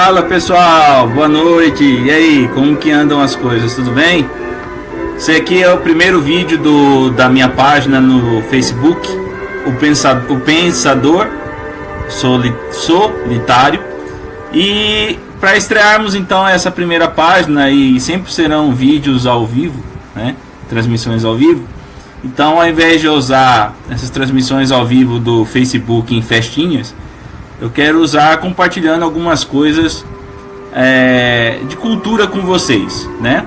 Fala pessoal, boa noite. E aí, como que andam as coisas? Tudo bem? Esse aqui é o primeiro vídeo da minha página no Facebook, o Pensador Solitário. E para estrearmos então essa primeira página, e sempre serão vídeos ao vivo, né? Transmissões ao vivo. Então, ao invés de usar essas transmissões ao vivo do Facebook em festinhas, eu quero usar compartilhando algumas coisas de cultura com vocês, né?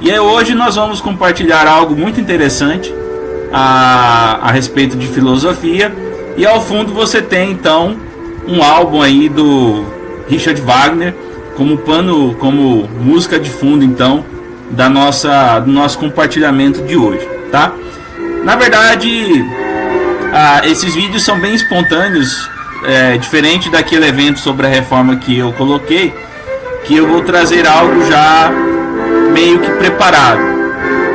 E aí, hoje nós vamos compartilhar algo muito interessante a respeito de filosofia. E ao fundo você tem então um álbum aí do Richard Wagner como música de fundo então do nosso compartilhamento de hoje, tá? Na verdade, esses vídeos são bem espontâneos, diferente daquele evento sobre a reforma que eu coloquei, que eu vou trazer algo já meio que preparado.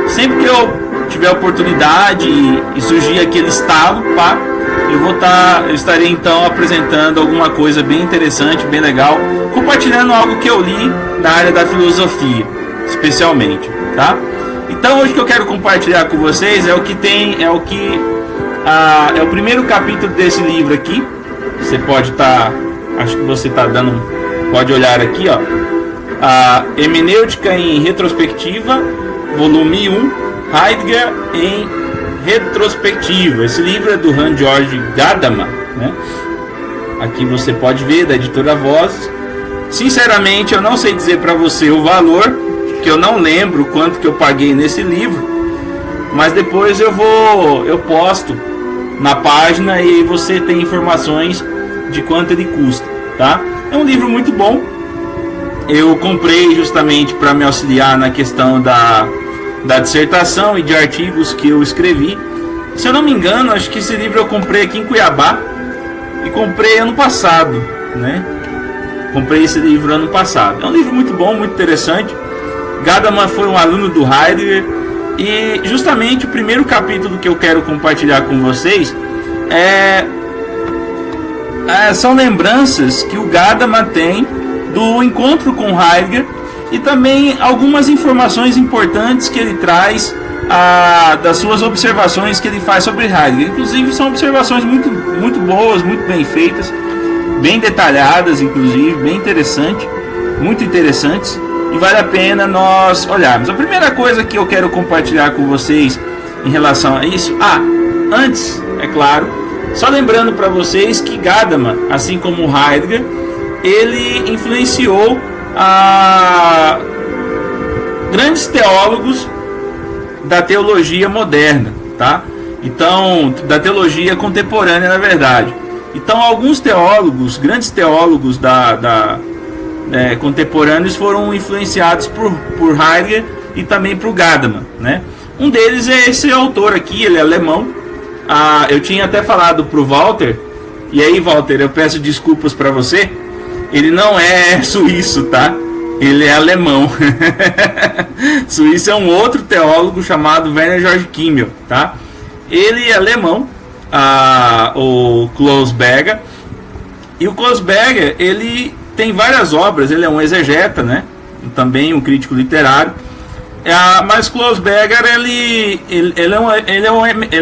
Sempre que eu tiver oportunidade e surgir aquele estalo, eu estarei então apresentando alguma coisa bem interessante, bem legal, compartilhando algo que eu li na área da filosofia, especialmente, tá? Então hoje que eu quero compartilhar com vocês é o primeiro capítulo desse livro aqui. Você pode acho que você pode olhar aqui, ó, a Hermenêutica em Retrospectiva, volume 1, Heidegger em Retrospectiva. Esse livro é do Hans-Georg Gadamer, né? Aqui você pode ver, da editora Vozes. Sinceramente, eu não sei dizer para você o valor, que eu não lembro quanto que eu paguei nesse livro, mas depois eu posto na página e você tem informações de quanto ele custa, tá? É um livro muito bom. Eu comprei justamente para me auxiliar na questão da dissertação e de artigos que eu escrevi. Se eu não me engano, acho que esse livro eu comprei aqui em Cuiabá e comprei ano passado, né? Comprei esse livro ano passado. É um livro muito bom, muito interessante. Gadamer foi um aluno do Heidegger, e justamente o primeiro capítulo que eu quero compartilhar com vocês são lembranças que o Gadamer tem do encontro com Heidegger, e também algumas informações importantes que ele traz das suas observações que ele faz sobre Heidegger. Inclusive são observações muito, muito boas, muito bem feitas, bem detalhadas, inclusive, bem interessantes, muito interessantes. E vale a pena nós olharmos. A primeira coisa que eu quero compartilhar com vocês em relação a isso, antes, é claro, só lembrando para vocês que Gadamer, assim como Heidegger, ele influenciou grandes teólogos da teologia moderna, tá? Então, da teologia contemporânea, na verdade. Então, alguns teólogos, grandes teólogos contemporâneos foram influenciados por Heidegger e também por Gadamer, né? Um deles é esse autor aqui, ele é alemão. Eu tinha até falado pro Walter, e aí, Walter, eu peço desculpas para você, ele não é suíço, tá? Ele é alemão. Suíço é um outro teólogo chamado Werner Georg Kimmel, tá? Ele é alemão, o Klaus Berger. E o Klaus Berger, ele tem várias obras, ele é um exegeta, né? Também um crítico literário. Mas Klaus Berger, ele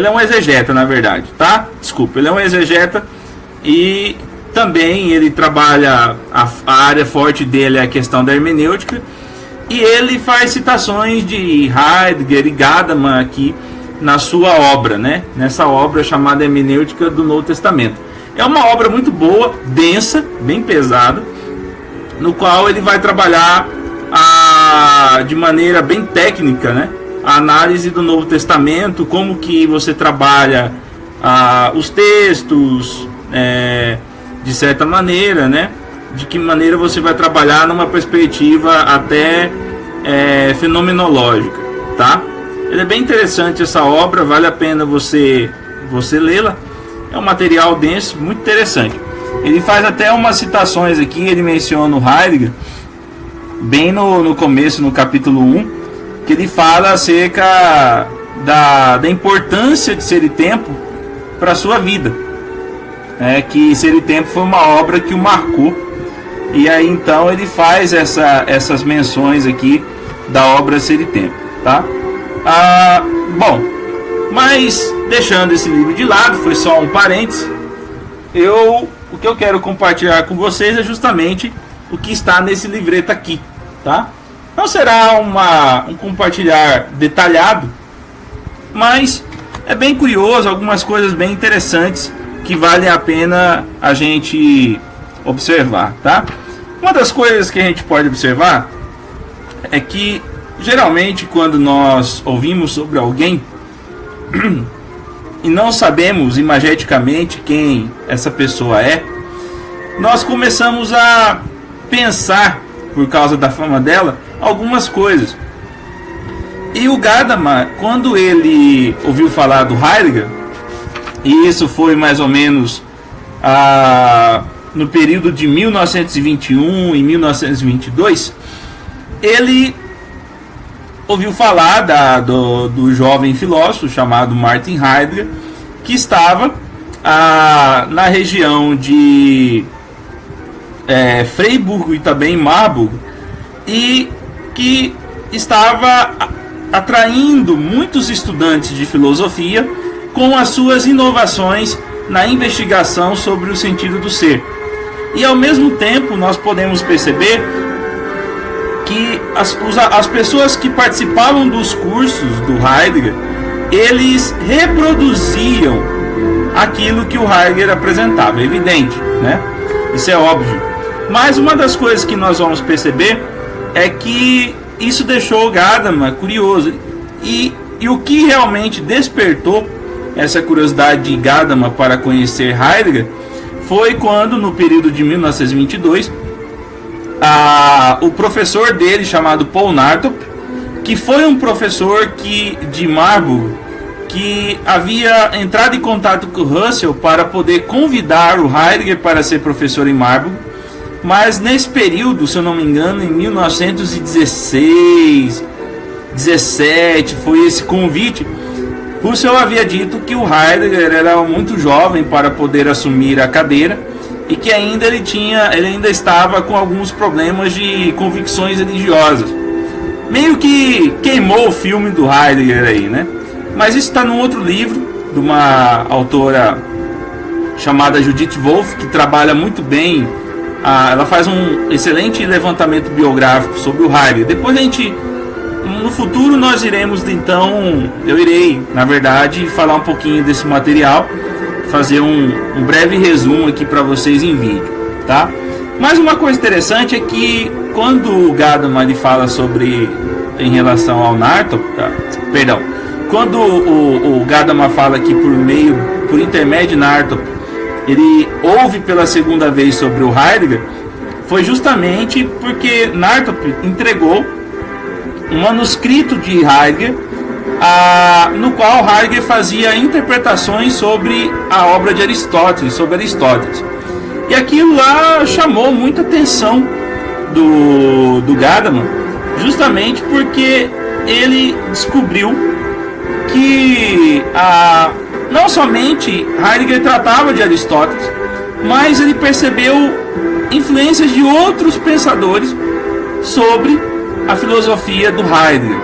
é um exegeta, na verdade, tá? Desculpa, ele é um exegeta, e também ele trabalha, a área forte dele é a questão da hermenêutica, e ele faz citações de Heidegger e Gadamer aqui na sua obra, né? Nessa obra chamada Hermenêutica do Novo Testamento. É uma obra muito boa, densa, bem pesada, no qual ele vai trabalhar de maneira bem técnica, né? A análise do Novo Testamento, como que você trabalha os textos, de certa maneira, né? De que maneira você vai trabalhar numa perspectiva até fenomenológica, tá? Ele é bem interessante, essa obra, vale a pena você lê-la. É um material denso, muito interessante. Ele faz até umas citações aqui, ele menciona o Heidegger, bem no começo, no capítulo 1, que ele fala acerca da importância de Ser e Tempo para a sua vida. Que Ser e Tempo foi uma obra que o marcou E aí então ele faz essas menções aqui da obra Ser e Tempo, tá? Bom, mas deixando esse livro de lado, foi só um parênteses. O que eu quero compartilhar com vocês é justamente o que está nesse livreto aqui, tá? Não será um compartilhar detalhado, mas é bem curioso, algumas coisas bem interessantes que vale a pena a gente observar, tá? Uma das coisas que a gente pode observar é que geralmente quando nós ouvimos sobre alguém e não sabemos imageticamente quem essa pessoa é, nós começamos a pensar, por causa da fama dela, algumas coisas. E o Gadamer, quando ele ouviu falar do Heidegger, e isso foi mais ou menos no período de 1921 e 1922, ele ouviu falar do jovem filósofo chamado Martin Heidegger, que estava na região de Freiburg e também Marburg, e que estava atraindo muitos estudantes de filosofia com as suas inovações na investigação sobre o sentido do ser. E ao mesmo tempo nós podemos perceber que as pessoas que participavam dos cursos do Heidegger, eles reproduziam aquilo que o Heidegger apresentava, é evidente, né? Isso é óbvio. Mas uma das coisas que nós vamos perceber é que isso deixou o Gadamer curioso. E o que realmente despertou essa curiosidade de Gadamer para conhecer Heidegger foi quando, no período de 1922, o professor dele, chamado Paul Nartop, que foi um professor de Marburg, que havia entrado em contato com Russell para poder convidar o Heidegger para ser professor em Marburg, mas nesse período, se eu não me engano, em 1916, 17, foi esse convite. Russell havia dito que o Heidegger era muito jovem para poder assumir a cadeira e que ele ainda estava com alguns problemas de convicções religiosas. Meio que queimou o filme do Heidegger aí, né? Mas isso está num outro livro de uma autora chamada Judith Wolff, que trabalha muito bem. Ela faz um excelente levantamento biográfico sobre o Heidegger. Depois no futuro nós iremos, então, eu irei, na verdade, falar um pouquinho desse material, fazer um breve resumo aqui para vocês em vídeo, tá? Mas uma coisa interessante é que quando o Gadamer fala em relação ao Nartop, quando o Gadamer fala que por intermédio de Nartop, ele ouve pela segunda vez sobre o Heidegger, foi justamente porque Nartop entregou um manuscrito de Heidegger, no qual Heidegger fazia interpretações sobre a obra de Aristóteles, sobre Aristóteles. E aquilo lá chamou muita atenção do Gadamer, justamente porque ele descobriu que não somente Heidegger tratava de Aristóteles, mas ele percebeu influências de outros pensadores sobre a filosofia do Heidegger.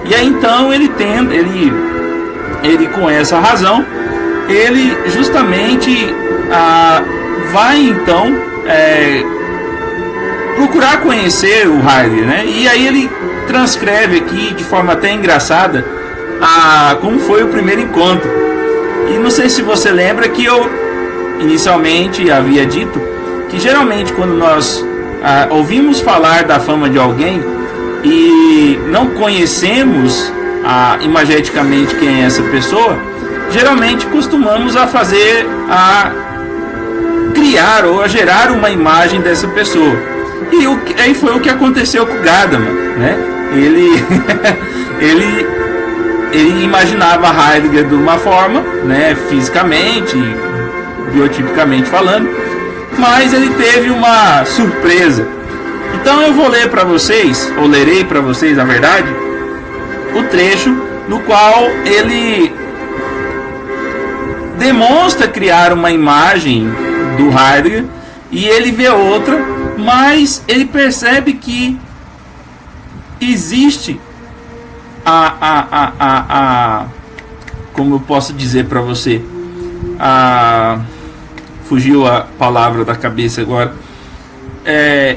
E aí então ele com essa razão, ele justamente vai então procurar conhecer o Heidegger, né? E aí ele transcreve aqui de forma até engraçada como foi o primeiro encontro. E não sei se você lembra que eu inicialmente havia dito que geralmente quando nós ouvimos falar da fama de alguém e não conhecemos imageticamente quem é essa pessoa, geralmente costumamos a criar ou a gerar uma imagem dessa pessoa. E aí foi o que aconteceu com o Gadamer, né? Ele imaginava Heidegger de uma forma, né, fisicamente, biotipicamente falando, mas ele teve uma surpresa. Então eu vou ler para vocês, ou lerei para vocês, na verdade, o trecho no qual ele demonstra criar uma imagem do Heidegger e ele vê outra, mas ele percebe que existe como eu posso dizer para você, fugiu a palavra da cabeça agora,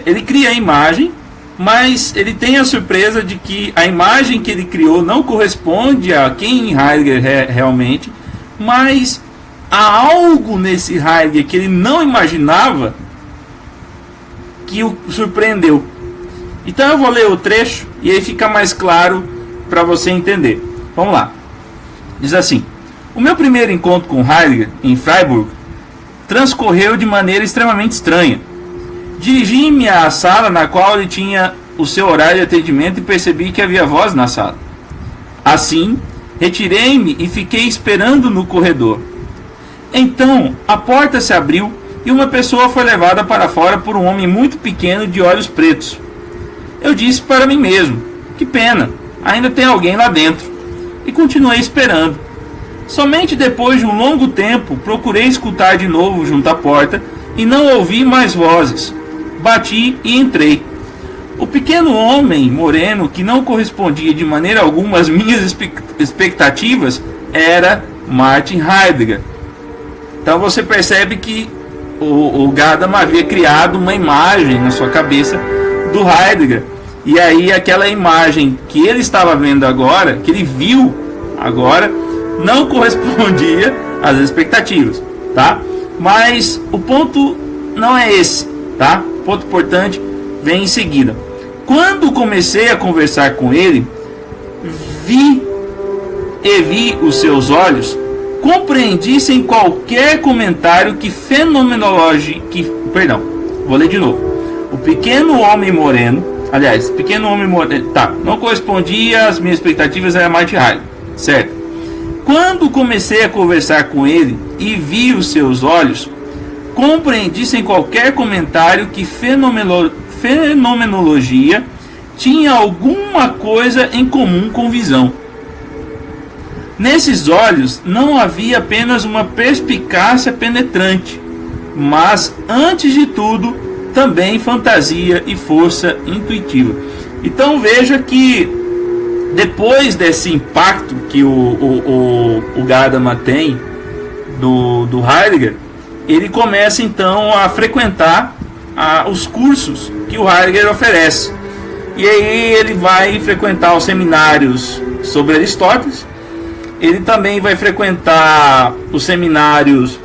ele cria a imagem, mas ele tem a surpresa de que a imagem que ele criou não corresponde a quem Heidegger é realmente, mas há algo nesse Heidegger que ele não imaginava que o surpreendeu. Então eu vou ler o trecho e aí fica mais claro para você entender. Vamos lá. Diz assim: o meu primeiro encontro com Heidegger em Freiburg transcorreu de maneira extremamente estranha. Dirigi-me à sala na qual ele tinha o seu horário de atendimento e percebi que havia voz na sala. Assim, retirei-me e fiquei esperando no corredor. Então, a porta se abriu e uma pessoa foi levada para fora por um homem muito pequeno de olhos pretos. Eu disse para mim mesmo: que pena, ainda tem alguém lá dentro. E continuei esperando. Somente depois de um longo tempo procurei escutar de novo junto à porta e não ouvi mais vozes. Bati e entrei. O pequeno homem moreno, que não correspondia de maneira alguma às minhas expectativas, era Martin Heidegger. Então você percebe que o Gadamer havia criado uma imagem na sua cabeça do Heidegger. E aí aquela imagem que ele estava vendo agora, que ele viu agora, não correspondia às expectativas, tá? Mas o ponto não é esse, tá? O ponto importante vem em seguida. Quando comecei a conversar com ele, vi os seus olhos, compreendi sem qualquer comentário que vou ler de novo. O pequeno homem moreno, não correspondia às minhas expectativas, era Martin Heidegger, certo? Quando comecei a conversar com ele e vi os seus olhos, compreendi sem qualquer comentário que fenomenologia tinha alguma coisa em comum com visão. Nesses olhos não havia apenas uma perspicácia penetrante, mas, antes de tudo, também fantasia e força intuitiva. Então veja que depois desse impacto que o Gadamer tem do Heidegger, ele começa então a frequentar os cursos que o Heidegger oferece. E aí ele vai frequentar os seminários sobre Aristóteles. Ele também vai frequentar os seminários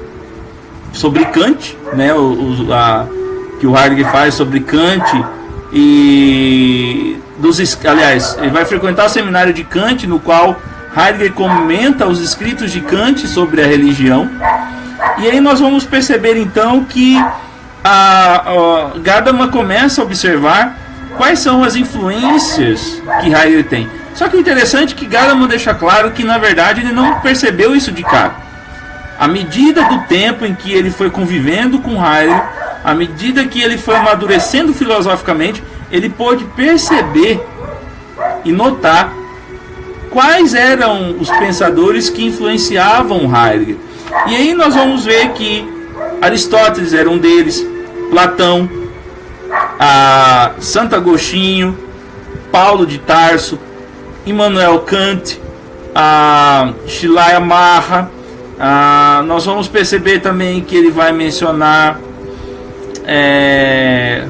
sobre Kant, né, que o Heidegger faz sobre Kant, ele vai frequentar o seminário de Kant, no qual Heidegger comenta os escritos de Kant sobre a religião. E aí nós vamos perceber então que Gadamer começa a observar quais são as influências que Heidegger tem. Só que o interessante é que Gadamer deixa claro que na verdade ele não percebeu isso de cara. À medida do tempo em que ele foi convivendo com Heidegger, à medida que ele foi amadurecendo filosoficamente, ele pôde perceber e notar quais eram os pensadores que influenciavam Heidegger. E aí nós vamos ver que Aristóteles era um deles, Platão, Santo Agostinho, Paulo de Tarso, Immanuel Kant, Schleiermacher. Nós vamos perceber também que ele vai mencionar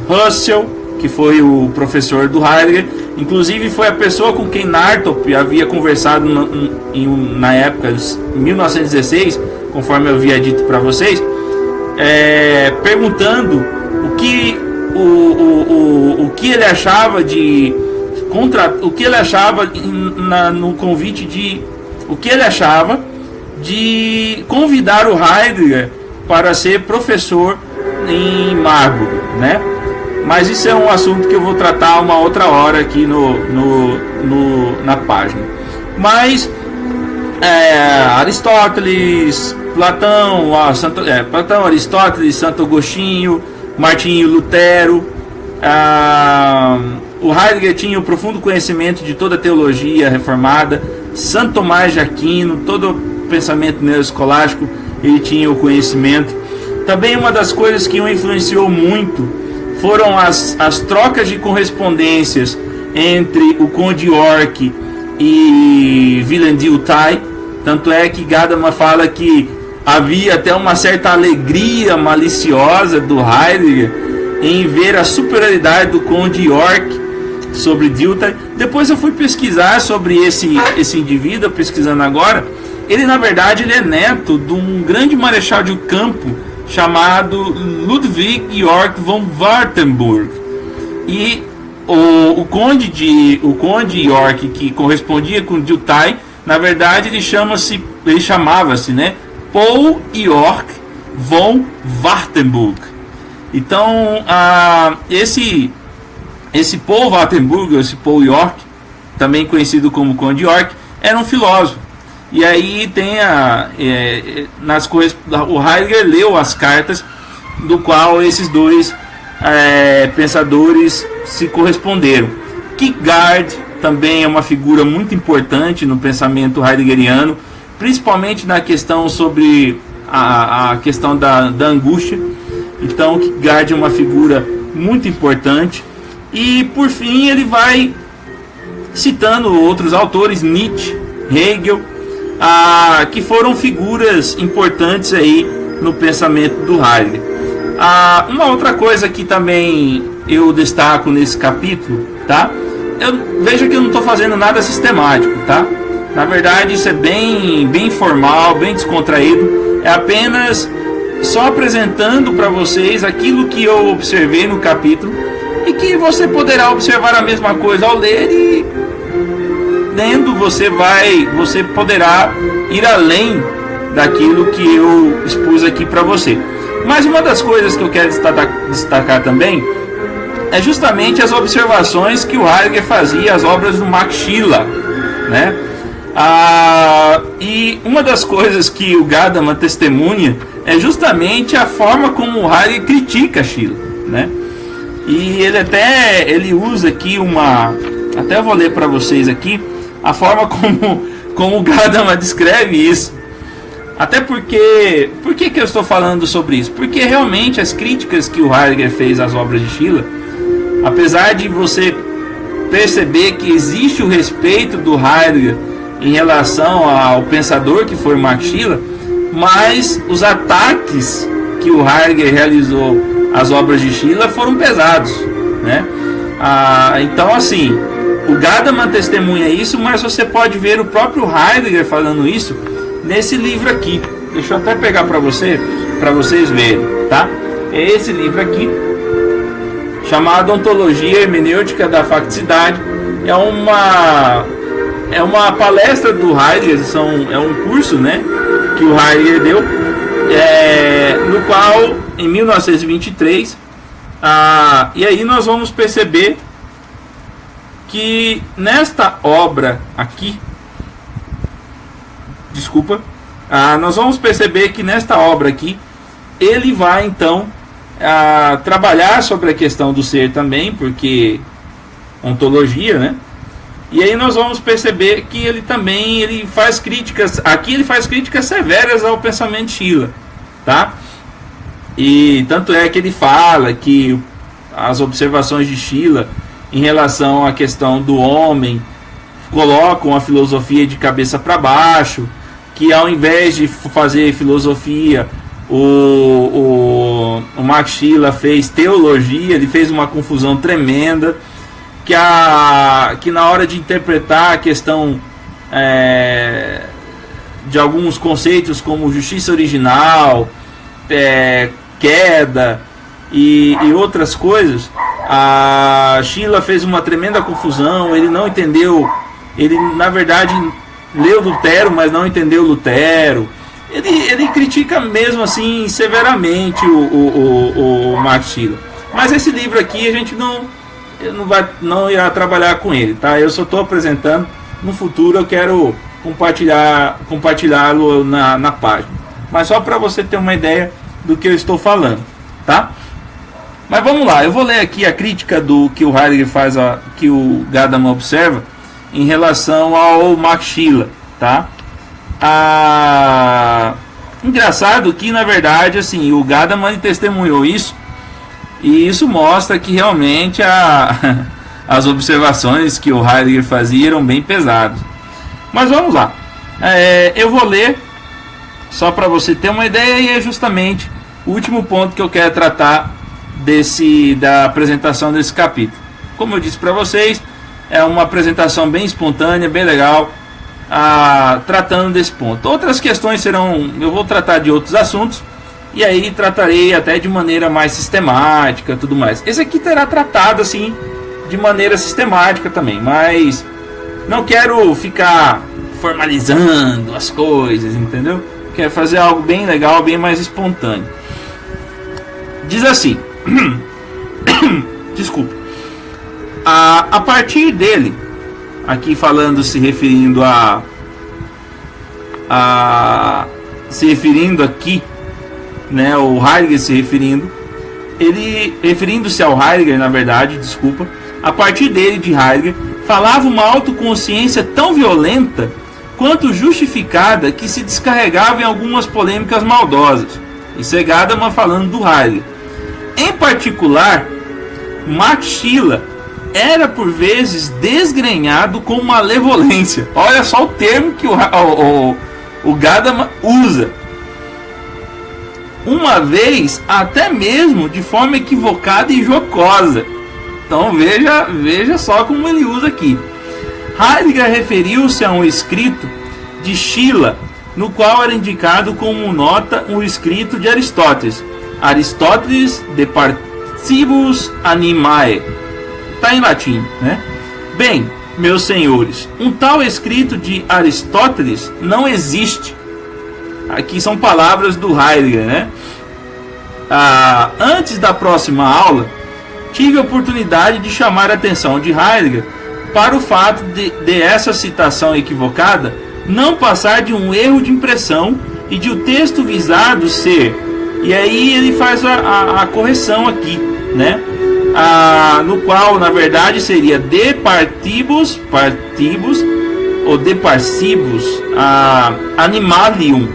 Husserl, que foi o professor do Heidegger. Inclusive foi a pessoa com quem Nartop havia conversado na época, em 1916, conforme eu havia dito para vocês, perguntando o que ele achava no convite o que ele achava de convidar o Heidegger para ser professor em Marburg, né? Mas isso é um assunto que eu vou tratar uma outra hora aqui na página. Mas Aristóteles, Platão, Aristóteles, Santo Agostinho, Martinho Lutero, o Heidegger tinha um profundo conhecimento de toda a teologia reformada. Santo Tomás de Aquino, todo o pensamento neoescolástico, ele tinha o conhecimento. Também uma das coisas que o influenciou muito foram as trocas de correspondências entre o Conde York e Willem de Ultai. Tanto é que Gadamer fala que havia até uma certa alegria maliciosa do Heidegger em ver a superioridade do Conde York sobre Dilthey. Depois eu fui pesquisar sobre esse indivíduo, pesquisando agora. Ele, na verdade, ele é neto de um grande marechal de campo chamado Ludwig York von Wartenburg. E o conde York, que correspondia com Dilthey, na verdade ele chamava-se, né, Paul York von Wartenburg. Então, esse Paul Wartenburg, esse Paul York, também conhecido como Conde York, era um filósofo. E aí tem o Heidegger leu as cartas do qual esses dois pensadores se corresponderam. Kierkegaard também é uma figura muito importante no pensamento heideggeriano, principalmente na questão sobre a questão da angústia. Então Kierkegaard é uma figura muito importante. E por fim ele vai citando outros autores, Nietzsche, Hegel, que foram figuras importantes aí no pensamento do Heidegger. Uma outra coisa que também eu destaco nesse capítulo, tá? Veja que eu não estou fazendo nada sistemático, tá? Na verdade isso é bem informal, bem descontraído. É apenas só apresentando para vocês aquilo que eu observei no capítulo e que você poderá observar a mesma coisa ao ler, e lendo você poderá ir além daquilo que eu expus aqui para você. Mas uma das coisas que eu quero destacar também é justamente as observações que o Heidegger fazia às obras do Max Scheler, né? E uma das coisas que o Gadamer testemunha é justamente a forma como o Heidegger critica Scheler, né? E ele usa aqui até eu vou ler para vocês aqui a forma como o Gadamer descreve isso. Até porque, por que eu estou falando sobre isso? Porque realmente as críticas que o Heidegger fez às obras de Scheler, apesar de você perceber que existe o respeito do Heidegger em relação ao pensador que foi Max Scheler, mas os ataques que o Heidegger realizou às obras de Scheler foram pesados, né? Então assim, o Gadamer testemunha isso, mas você pode ver o próprio Heidegger falando isso nesse livro aqui. Deixa eu até pegar para vocês verem, tá? É esse livro aqui, chamado Ontologia Hermenêutica da Facticidade. É uma palestra do Heidegger, é um curso, né, que o Heidegger deu, no qual, em 1923, e aí nós vamos perceber que nesta obra aqui, nós vamos perceber que nesta obra aqui ele vai então trabalhar sobre a questão do ser também, porque ontologia, né? E aí nós vamos perceber que ele faz críticas severas ao pensamento de Scheler, tá? E tanto é que ele fala que as observações de Scheler em relação à questão do homem colocam a filosofia de cabeça para baixo, que ao invés de fazer filosofia, o Max Scheler fez teologia. Ele fez uma confusão tremenda, que na hora de interpretar a questão de alguns conceitos como justiça original, queda e outras coisas, a Scheler fez uma tremenda confusão. Ele não entendeu, ele na verdade leu Lutero, mas não entendeu Lutero. Ele critica mesmo assim severamente o Max Scheler. Mas esse livro aqui a gente não irá trabalhar com ele, tá? Eu só estou apresentando. No futuro eu quero compartilhá-lo na página, mas só para você ter uma ideia do que eu estou falando, tá? Mas vamos lá, eu vou ler aqui a crítica do que o Heidegger faz, que o Gadamer observa em relação ao Max Scheler, tá? Engraçado que na verdade assim, o Gadamer testemunhou isso E isso mostra que realmente as observações que o Heidegger fazia eram bem pesadas. Mas vamos lá. Eu vou ler, só para você ter uma ideia, e é justamente o último ponto que eu quero tratar da apresentação desse capítulo. Como eu disse para vocês, é uma apresentação bem espontânea, bem legal, tratando desse ponto. Outras questões serão, eu vou tratar de outros assuntos, e aí tratarei até de maneira mais sistemática, tudo mais. Esse aqui terá tratado assim de maneira sistemática também, mas não quero ficar formalizando as coisas, entendeu? Quero fazer algo bem legal, bem mais espontâneo. Diz assim, desculpa, a partir dele, aqui falando, se referindo aqui, né, o Heidegger se referindo-se ao Heidegger, na verdade, desculpa, a partir dele, de Heidegger, falava uma autoconsciência tão violenta quanto justificada que se descarregava em algumas polêmicas maldosas. Isso é Gadamer falando do Heidegger. Em particular, Max Scheler era por vezes desgrenhado com malevolência. Olha só o termo que o Gadamer usa. Uma vez até mesmo de forma equivocada e jocosa. Então veja só como ele usa aqui. Heidegger referiu-se a um escrito de Schiller, no qual era indicado como nota um escrito de Aristóteles. Aristóteles de Partibus Animae. Está em latim, né? Bem, meus senhores, um tal escrito de Aristóteles não existe. Aqui são palavras do Heidegger, né? Antes da próxima aula, tive a oportunidade de chamar a atenção de Heidegger para o fato de essa citação equivocada não passar de um erro de impressão e de o texto visado ser, e aí ele faz a correção aqui, né? No qual na verdade seria de partibus ou de parcibus animalium.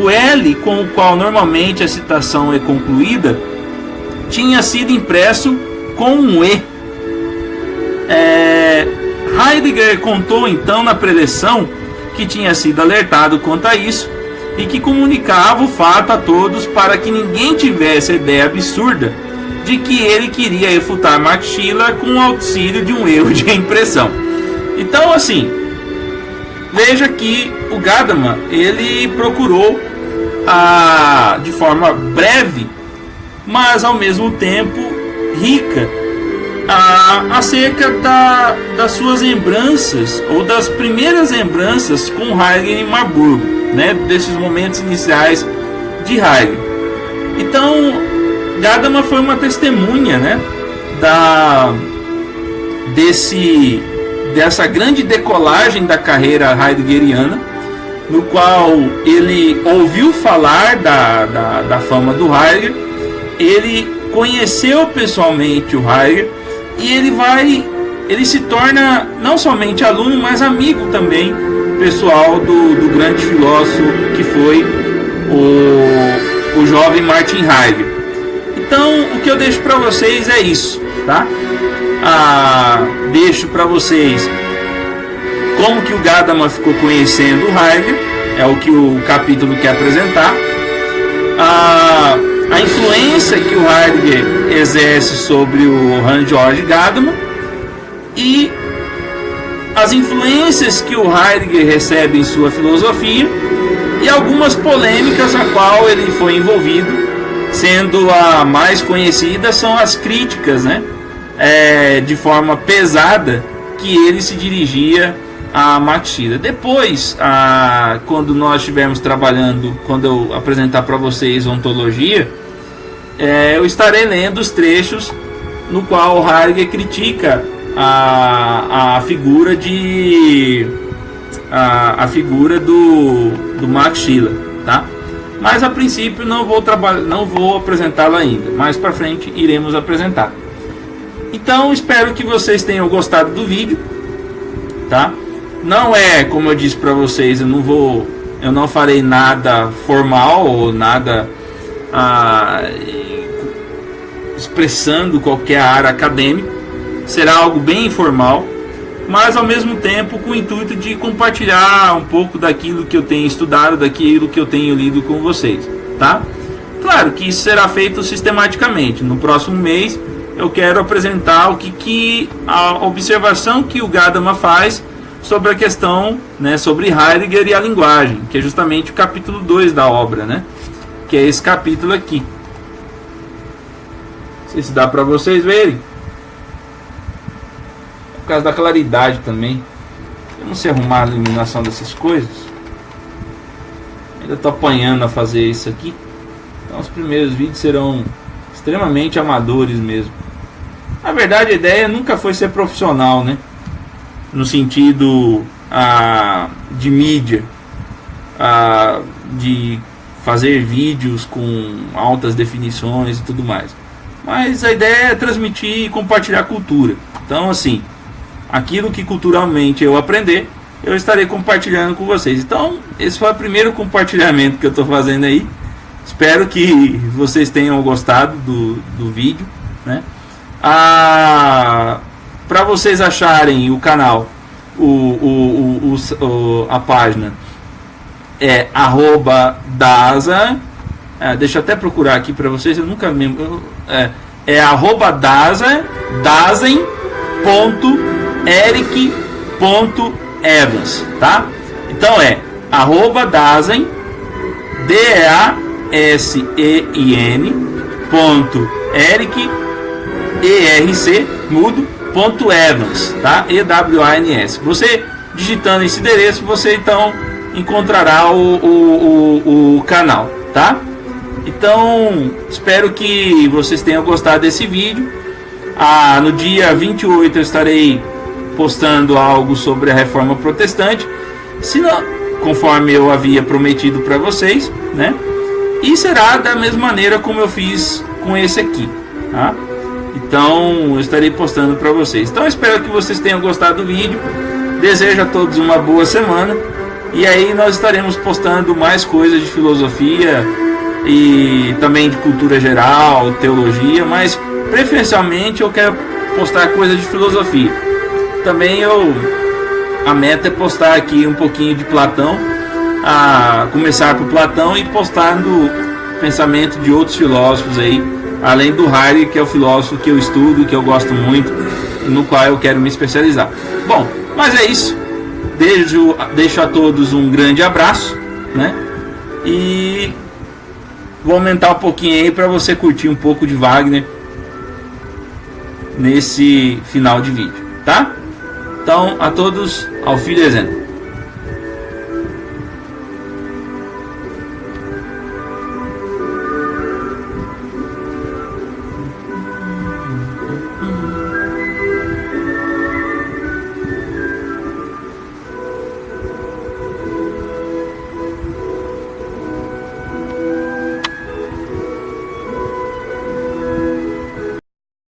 O L com o qual normalmente a citação é concluída tinha sido impresso com um E. Heidegger contou então na preleção que tinha sido alertado quanto a isso e que comunicava o fato a todos para que ninguém tivesse a ideia absurda de que ele queria refutar Max Scheler com o auxílio de um erro de impressão. Então, assim, veja que o Gadamer, ele procurou de forma breve, mas ao mesmo tempo rica, acerca das suas lembranças, ou das primeiras lembranças com Heidegger em Marburgo, né, desses momentos iniciais de Heidegger. Então, Gadamer foi uma testemunha, né, dessa grande decolagem da carreira heideggeriana, no qual ele ouviu falar da fama do Heidegger, ele conheceu pessoalmente o Heidegger, e ele se torna não somente aluno, mas amigo também pessoal do grande filósofo que foi o jovem Martin Heidegger. Então, o que eu deixo para vocês é isso, tá? Deixo para vocês como que o Gadamer ficou conhecendo o Heidegger, é o que o capítulo quer apresentar. A influência que o Heidegger exerce sobre o Hans-Georg Gadamer e as influências que o Heidegger recebe em sua filosofia e algumas polêmicas a qual ele foi envolvido, sendo a mais conhecida são as críticas, né, de forma pesada que ele se dirigia a Max Scheler. Depois, quando nós estivermos trabalhando, quando eu apresentar para vocês ontologia, eu estarei lendo os trechos no qual Heidegger critica a figura do Max Scheler, tá? Mas a princípio não vou apresentá-lo ainda. Mais para frente iremos apresentar. Então espero que vocês tenham gostado do vídeo, tá? Não é, como eu disse para vocês, eu não farei nada formal ou nada expressando qualquer área acadêmica. Será algo bem informal, mas ao mesmo tempo com o intuito de compartilhar um pouco daquilo que eu tenho estudado, daquilo que eu tenho lido com vocês, tá? Claro que isso será feito sistematicamente. No próximo mês eu quero apresentar a observação que o Gadamer faz sobre a questão, né, sobre Heidegger e a linguagem, que é justamente o capítulo 2 da obra, né, que é esse capítulo aqui. Não sei se dá para vocês verem. Por causa da claridade também. Eu não sei arrumar a iluminação dessas coisas. Ainda estou apanhando a fazer isso aqui. Então os primeiros vídeos serão extremamente amadores mesmo. Na verdade a ideia nunca foi ser profissional, né? No sentido de mídia, de fazer vídeos com altas definições e tudo mais. Mas a ideia é transmitir e compartilhar cultura. Então assim, aquilo que culturalmente eu aprender, eu estarei compartilhando com vocês. Então esse foi o primeiro compartilhamento que eu estou fazendo aí. Espero que vocês tenham gostado do vídeo, né? Para vocês acharem o canal, a página é @daza. Deixa eu até procurar aqui para vocês, eu nunca lembro. É @dazen.eric.evans, tá? Então é @dazen, DASEIN.eric, mudo.evans, tá? EWANS. Você digitando esse endereço, você então encontrará o canal, tá? Então, espero que vocês tenham gostado desse vídeo. No dia 28 eu estarei postando algo sobre a Reforma Protestante, se não, conforme eu havia prometido para vocês, né? E será da mesma maneira como eu fiz com esse aqui, tá? Então eu estarei postando para vocês. Então espero que vocês tenham gostado do vídeo. Desejo a todos uma boa semana. E aí nós estaremos postando mais coisas de filosofia e também de cultura geral, teologia, mas preferencialmente eu quero postar coisas de filosofia. Também a meta é postar aqui um pouquinho de Platão, começar por Platão e postar no pensamento de outros filósofos aí, além do Heidegger, que é o filósofo que eu estudo, que eu gosto muito, no qual eu quero me especializar. Bom, mas é isso. Deixo a todos um grande abraço, né? E vou aumentar um pouquinho aí para você curtir um pouco de Wagner nesse final de vídeo, tá? Então, a todos, auf Wiedersehen.